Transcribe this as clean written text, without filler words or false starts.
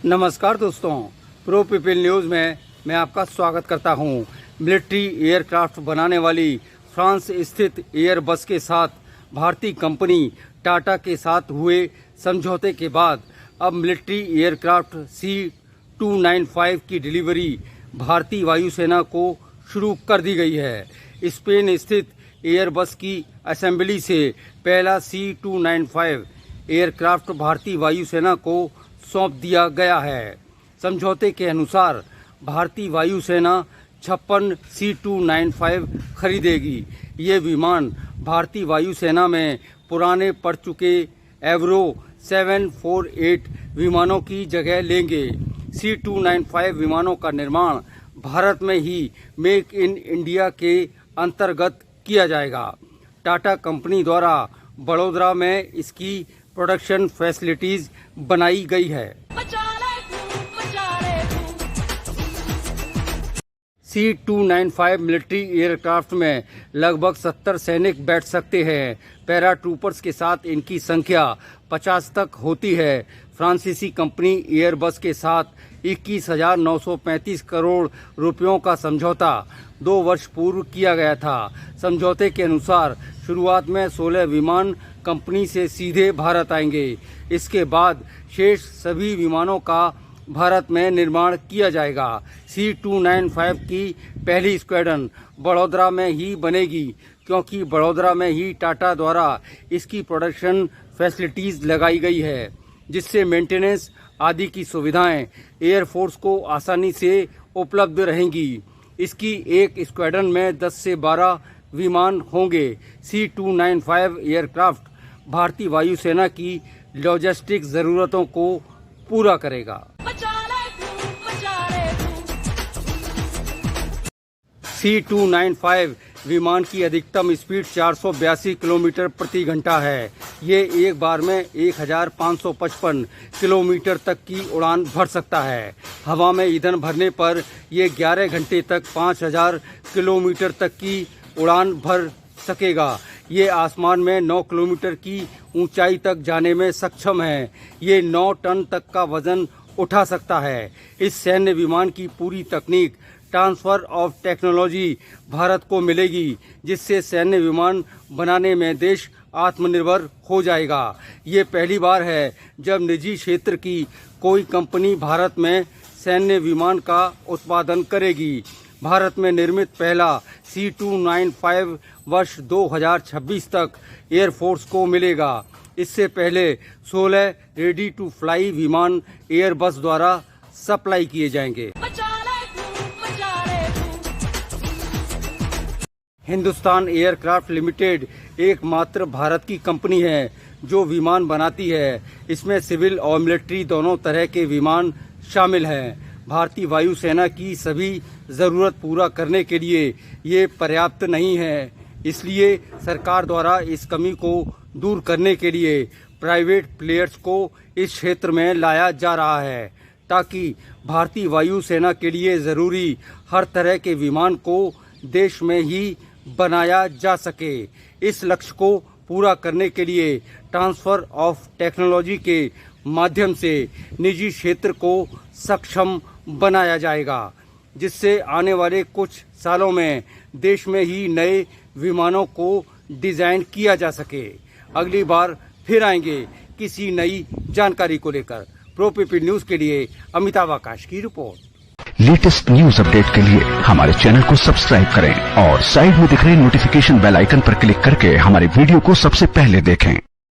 नमस्कार दोस्तों, pro people news में मैं आपका स्वागत करता हूं। मिलिट्री एयरक्राफ्ट बनाने वाली फ्रांस स्थित एयरबस के साथ भारतीय कंपनी टाटा के साथ हुए समझौते के बाद अब मिलिट्री एयरक्राफ्ट C295 की डिलीवरी भारतीय वायुसेना को शुरू कर दी गई है। स्पेन स्थित एयरबस की असेंबली से पहला C295 एयरक्राफ्ट भारतीय वायुसेना को सौंप दिया गया है। समझौते के अनुसार भारतीय वायुसेना 56 C295 खरीदेगी। ये विमान भारतीय वायुसेना में पुराने पड़ चुके एवरो 748 विमानों की जगह लेंगे। C295 विमानों का निर्माण भारत में ही मेक इन इंडिया के अंतर्गत किया जाएगा। टाटा कंपनी द्वारा बड़ोदरा में इसकी प्रोडक्शन फैसिलिटीज बनाई गई है। C295 मिलिट्री एयरक्राफ्ट में लगभग 70 सैनिक बैठ सकते हैं। पैराट्रूपर्स के साथ इनकी संख्या 50 तक होती है। फ्रांसीसी कंपनी एयरबस के साथ 21,935 करोड़ रुपयों का समझौता 2 वर्ष पूर्व किया गया था। समझौते के अनुसार शुरुआत में 16 विमान कंपनी से सीधे भारत आएंगे। इसके बाद शेष सभी विमानों का भारत में निर्माण किया जाएगा। C295 की पहली स्क्वाड्रन बड़ोदरा में ही बनेगी, क्योंकि बड़ोदरा में ही टाटा द्वारा इसकी प्रोडक्शन फैसिलिटीज लगाई गई है, जिससे मेंटेनेंस आदि की सुविधाएं एयरफोर्स को आसानी से उपलब्ध रहेंगी। इसकी एक स्क्वाड्रन में 10 से 12 विमान होंगे। C295 एयरक्राफ्ट भारतीय वायुसेना की लॉजिस्टिक जरूरतों को पूरा करेगा। C295 विमान की अधिकतम स्पीड 482 किलोमीटर प्रति घंटा है। ये एक बार में 1555 किलोमीटर तक की उड़ान भर सकता है। हवा में ईंधन भरने पर यह 11 घंटे तक 5000 किलोमीटर तक की उड़ान भर सकेगा। ये आसमान में 9 किलोमीटर की ऊंचाई तक जाने में सक्षम है। ये 9 टन तक का वजन उठा सकता है। इस सैन्य विमान की पूरी तकनीक ट्रांसफर ऑफ टेक्नोलॉजी भारत को मिलेगी, जिससे सैन्य विमान बनाने में देश आत्मनिर्भर हो जाएगा। ये पहली बार है जब निजी क्षेत्र की कोई कंपनी भारत में सैन्य विमान का उत्पादन करेगी। भारत में निर्मित पहला C295 वर्ष 2026 तक एयरफोर्स को मिलेगा। इससे पहले 16 रेडी टू फ्लाई विमान एयरबस द्वारा सप्लाई किए जाएंगे। हिंदुस्तान एयरक्राफ्ट लिमिटेड एकमात्र भारत की कंपनी है जो विमान बनाती है। इसमें सिविल और मिलिट्री दोनों तरह के विमान शामिल हैं। भारतीय वायुसेना की सभी ज़रूरत पूरा करने के लिए ये पर्याप्त नहीं है। इसलिए सरकार द्वारा इस कमी को दूर करने के लिए प्राइवेट प्लेयर्स को इस क्षेत्र में लाया जा रहा है, ताकि भारतीय वायुसेना के लिए ज़रूरी हर तरह के विमान को देश में ही बनाया जा सके। इस लक्ष्य को पूरा करने के लिए ट्रांसफर ऑफ टेक्नोलॉजी के माध्यम से निजी क्षेत्र को सक्षम बनाया जाएगा, जिससे आने वाले कुछ सालों में देश में ही नए विमानों को डिजाइन किया जा सके। अगली बार फिर आएंगे किसी नई जानकारी को लेकर। प्रो पीपल न्यूज़ के लिए अमिताभ आकाश की रिपोर्ट। लेटेस्ट न्यूज अपडेट के लिए हमारे चैनल को सब्सक्राइब करें और साइड में दिख रहे नोटिफिकेशन बेल आइकन पर क्लिक करके हमारे वीडियो को सबसे पहले देखें।